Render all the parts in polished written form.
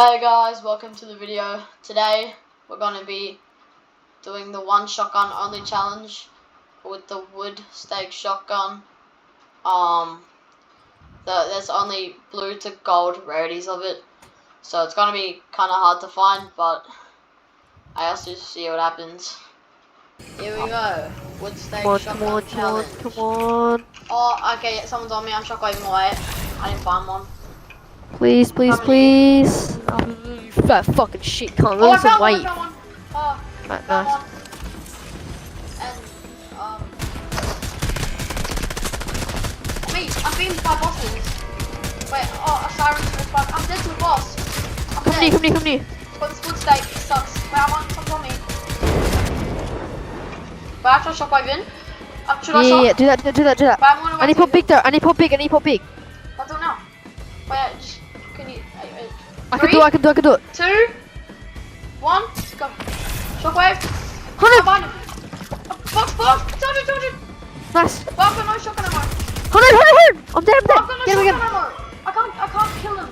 Hey guys, welcome to the video. Today we're going to be doing the one shotgun only challenge with the wood stake shotgun. There's only blue to gold rarities of it, so it's going to be kind of hard to find, but I also see what happens. Here we go, wood stake shotgun challenge. Come on. Oh, okay, yeah, someone's on me. I'm shockwaving away. I didn't find one. Please. You fat fucking shit, can't lose some weight. I found one. Oh, Right, found nice. one. And I'm being by bosses. Wait, a siren smoke. I'm dead to a boss. Come near. But this wood stake sucks. Wait, someone's on me. Wait, I have to shockwave in. Should I shock? Yeah, do that. Wait, I need pop big though. I need pop big. I'll do it now. Wait, can you? I can do it. 2, 1, go. Shockwave. 100. Fuck. 200. Nice. Well, I've got no shotgun ammo. 100. I'm dead. I've got no Get shotgun him. ammo. I can't kill him.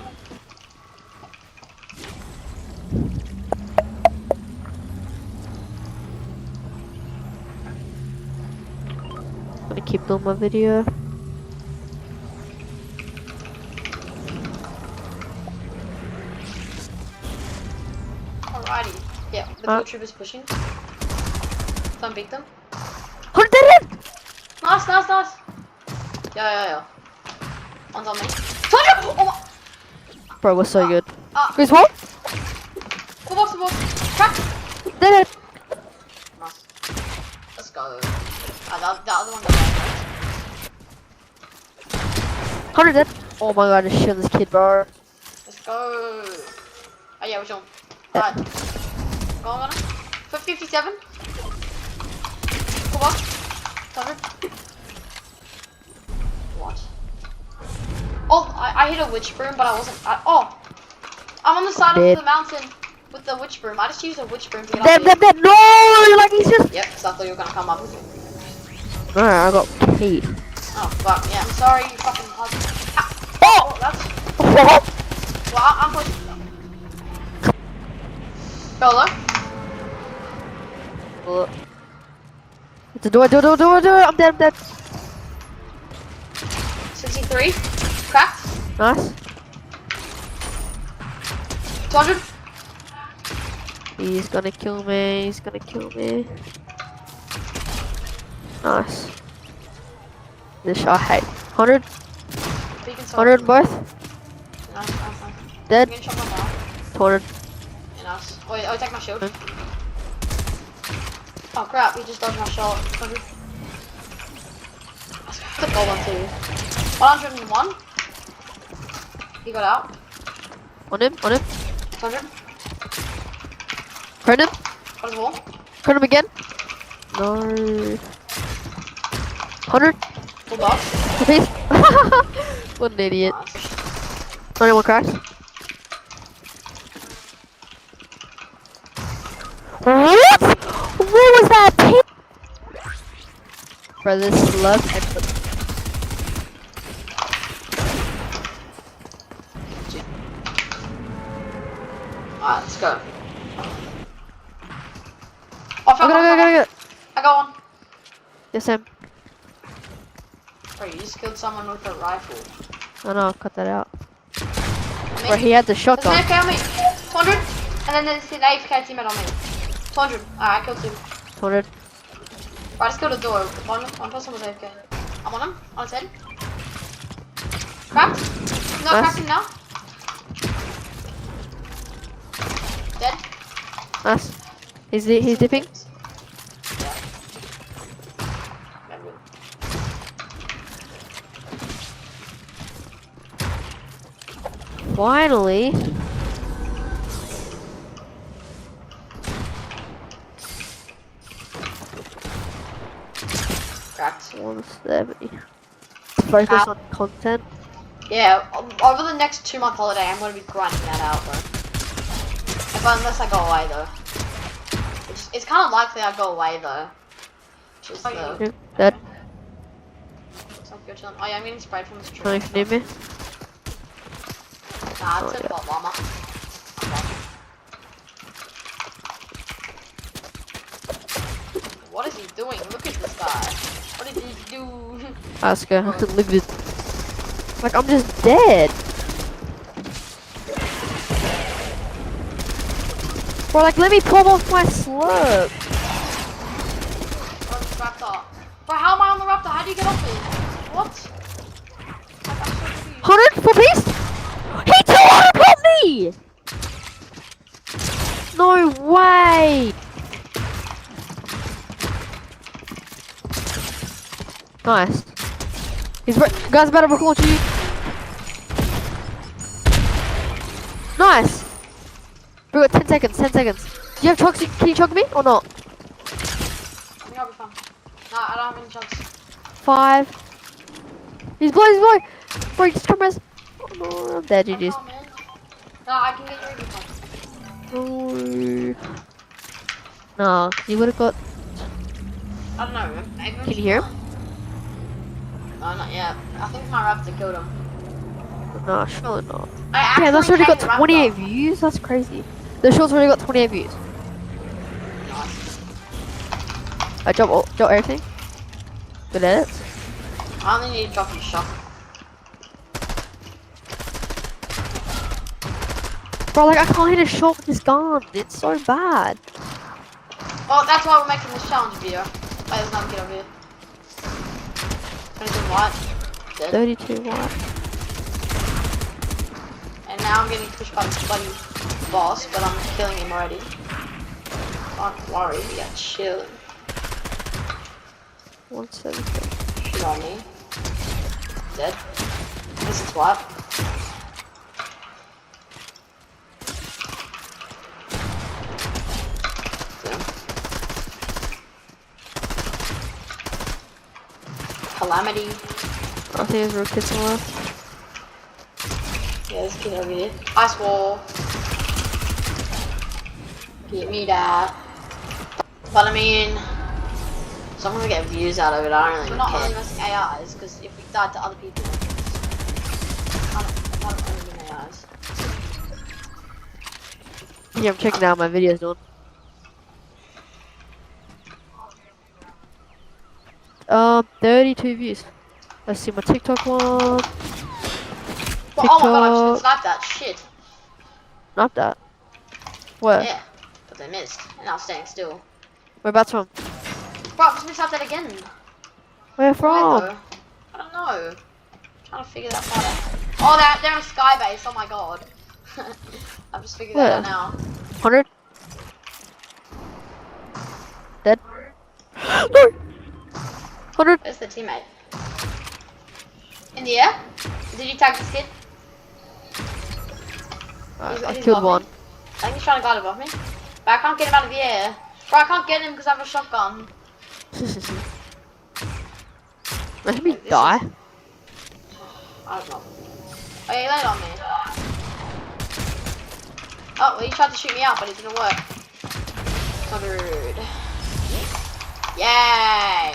I'm gonna keep doing my video. Alrighty. Yeah, the blue troop is pushing. Don't beat them. 100 dead. Nice. Yeah. One's on me. Oh my. Bro, we're so good. Who's what? The box. Crack. Dead. Nice. Let's go. The other one got 100 dead. Oh my god, I just shot this kid, bro. Let's go. Oh yeah, we're on. Alright. Go on. 57. Come on. 100. What? Oh, I hit a witch broom, but I wasn't. I'm on the side of the mountain with the witch broom. I just used a witch broom to get up here. Dead. No, like he's just. Yep, because I thought you were gonna come up with me. Alright, I got key. Oh fuck, yeah, I'm sorry, you fucking husband. Oh! That's. Well, I'm pushing. Hello? Do it. I'm dead. 63. Cracked. Nice. 200. He's gonna kill me. Nice. This I hate. 100. 100 both. Nice. Dead. I'm getting shot now. 200. Yeah, nice. Oh, take my shield. Oh crap, he just dodged my shot. 100. The gold one too. 101. He got out. On him. 100. Crown him. Got his wall. Crown him again. No. 100. Full box. Repeat. What an idiot. Nice. 91 cracks. What? What was that? Bro, this love and Alright, let's go. Go. I got one. Yes, Sam. Bro, you just killed someone with a rifle. Oh no, cut that out. Bro, he had the shotgun. There's an AFK on me. 200. And then there's an AFK teammate on me. 200. Alright, I killed two. 200. I just killed a door. One person was AFK. I'm on him. On his head. Cracked. No, Nice. cracked him now. Dead. Nice. He's dipping. Yeah. Finally. Cracked. 170. Focus on content. Yeah, over the next 2-month holiday, I'm gonna be grinding that out, bro. Unless I go away, though. It's kind of likely I go away, though. Just Dead. Oh yeah, I'm getting sprayed from this tree. Trying to near me. Nah, it's a bot llama. you. Let's go. Look at this. Like, I'm just dead. Bro, like, let me pop off my slurp. Oh, this raptor. Bro, how am I on the raptor? How do you get off it? What? 100 for piece? He 200 put me! No way! Nice. Guys, better record you. Nice. We got 10 seconds, 10 seconds. Do you have chocks? Can you chug me or not? I think I'll be fine. No, I don't have any chunks. 5. He's blow, he's blow. Bro, just come res. Oh no, I'm dead, GG's. No, I can get your refund. No. Nah, you would've got. I don't know. Maybe Can you hear him? No, not yet. I think my raptor killed him. Nah, surely not. I Yeah, that's already got actually 28 views. That's crazy. The short's already got 28 views. Nice. I drop everything. Good edits. I only need to drop your shot. Bro, like I can't hit a shot with this gun. It's so bad. Well, that's why we're making this challenge video. Wait, there's another kid over here. 22 white. Dead. 32 white. And now I'm getting pushed by this bloody boss, but I'm killing him already. Don't worry, we are chilling. 170. Shoot on me. Dead. This is white. Calamity. I think there's real kids somewhere. Yeah, there's a kid over here. Ice wall. Get me that. But I mean, so I'm gonna get views out of it. I don't really care. We're not only missing AIs, because if we died to other people, I don't only mean AIs. Yeah, I'm checking out my videos, dude. 32 views. Let's see my TikTok one. Well, oh my god, I just sniped that shit. Not that. Where? Yeah, but they missed, and I was staying still. Whereabouts from? Bro, I just missed out that again. Where from? Why, I don't know. I'm trying to figure that part out. Oh, they're in Skybase. Oh my god. I've just figured that out now. 100? Dead? No! 100? Where's the teammate? In the air? Did you tag this kid? I killed one. Me. I think he's trying to guard above me. But I can't get him out of the air. Bro, I can't get him because I have a shotgun. Let me die. I don't know. Oh, yeah, he landed on me. Oh, well, he tried to shoot me out, but it didn't work. Covered. Yay!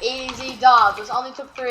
Easy dub. This only took 3.